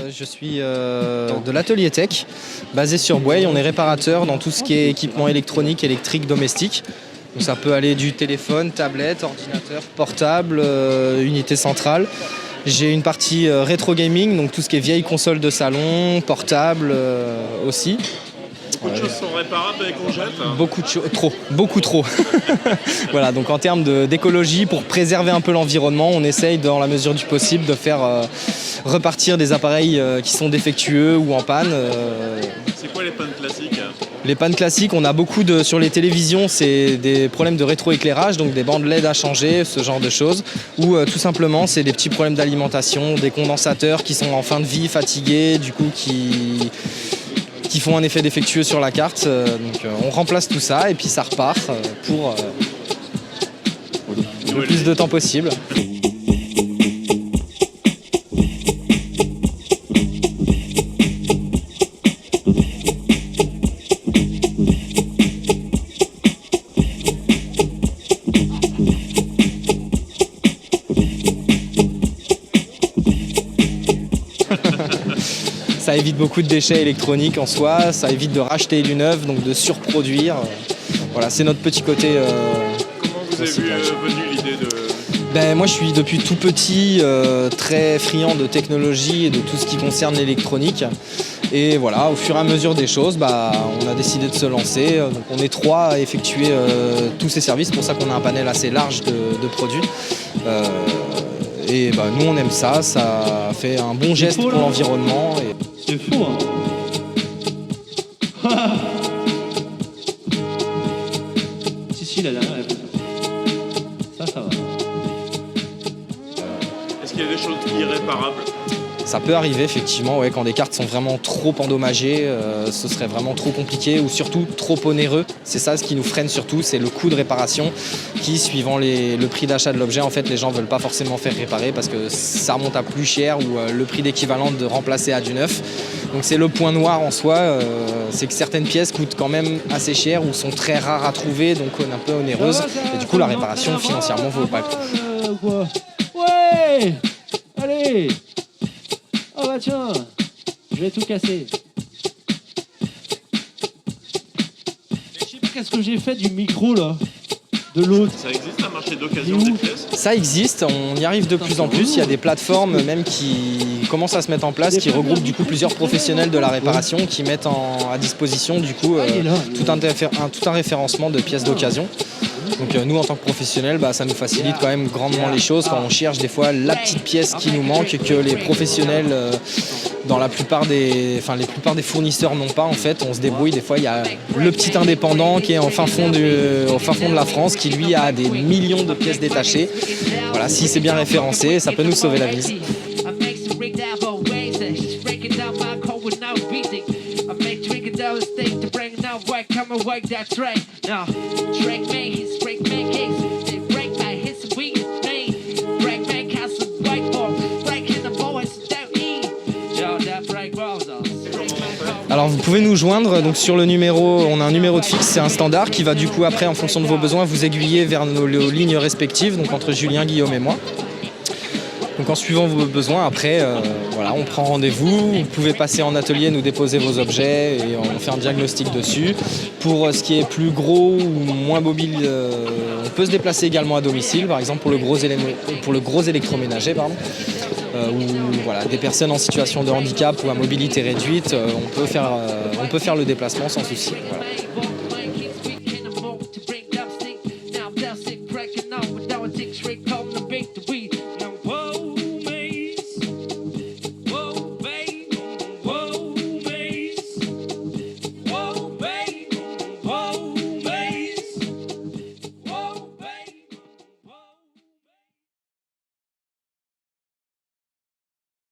Je suis de l'atelier Tech, basé sur Boueil. On est réparateur dans tout ce qui est équipement électronique, électrique, domestique. Donc ça peut aller du téléphone, tablette, ordinateur, portable, unité centrale. J'ai une partie rétro gaming, donc tout ce qui est vieilles consoles de salon, portable aussi. Beaucoup de choses sont réparables et qu'on jette. Beaucoup de choses, beaucoup trop. Voilà, donc en termes d'écologie, pour préserver un peu l'environnement, on essaye dans la mesure du possible de faire repartir des appareils qui sont défectueux ou en panne. C'est quoi les pannes classiques? Les pannes classiques, on a beaucoup sur les télévisions, c'est des problèmes de rétroéclairage, donc des bandes LED à changer, ce genre de choses. Ou tout simplement, c'est des petits problèmes d'alimentation, des condensateurs qui sont en fin de vie, fatigués, du coup qui font un effet défectueux sur la carte. Donc on remplace tout ça et puis ça repart pour le plus de temps possible. Ça évite beaucoup de déchets électroniques en soi, ça évite de racheter du neuf, donc de surproduire. Voilà, c'est notre petit côté. Comment vous avez venu l'idée de... Moi je suis depuis tout petit très friand de technologie et de tout ce qui concerne l'électronique. Et voilà, au fur et à mesure des choses, on a décidé de se lancer. Donc on est 3 à effectuer tous ces services, c'est pour ça qu'on a un panel assez large de produits. Et nous on aime ça, ça fait un bon geste pour l'environnement. C'est faux, hein. Si, la dernière, ça va. Est-ce qu'il y a des choses irréparables? Ça peut arriver effectivement, quand des cartes sont vraiment trop endommagées, ce serait vraiment trop compliqué ou surtout trop onéreux. C'est ça ce qui nous freine surtout, c'est le coût de réparation qui, suivant le prix d'achat de l'objet, en fait les gens ne veulent pas forcément faire réparer parce que ça remonte à plus cher ou le prix d'équivalent de remplacer à du neuf. Donc c'est le point noir en soi, c'est que certaines pièces coûtent quand même assez cher ou sont très rares à trouver, donc un peu onéreuses. Et du coup la réparation financièrement vaut pas le coup. Ouais, allez. Oh bah tiens, je vais tout casser. Je sais pas qu'est-ce que j'ai fait du micro là, de l'autre. Ça existe un marché d'occasion des pièces? Ça existe, on y arrive de plus en plus. Il y a des plateformes même qui commencent à se mettre en place, qui regroupent du coup plusieurs professionnels de la réparation, qui mettent à disposition du coup tout un référencement de pièces d'occasion. Donc nous en tant que professionnels, ça nous facilite quand même grandement les choses quand on cherche des fois la petite pièce qui nous manque, que les professionnels dans la plupart des fournisseurs n'ont pas en fait. On se débrouille, des fois il y a le petit indépendant qui est au fin fond de la France qui lui a des millions de pièces détachées. Voilà, si c'est bien référencé, ça peut nous sauver la vie. Alors vous pouvez nous joindre donc sur le numéro, on a un numéro de fixe, c'est un standard qui va du coup après en fonction de vos besoins vous aiguiller vers nos lignes respectives, donc entre Julien, Guillaume et moi. Donc en suivant vos besoins, après on prend rendez-vous, vous pouvez passer en atelier, nous déposer vos objets et on fait un diagnostic dessus. Pour ce qui est plus gros ou moins mobile, on peut se déplacer également à domicile, par exemple pour le gros électroménager, ou des personnes en situation de handicap ou à mobilité réduite, on peut faire le déplacement sans souci. Voilà.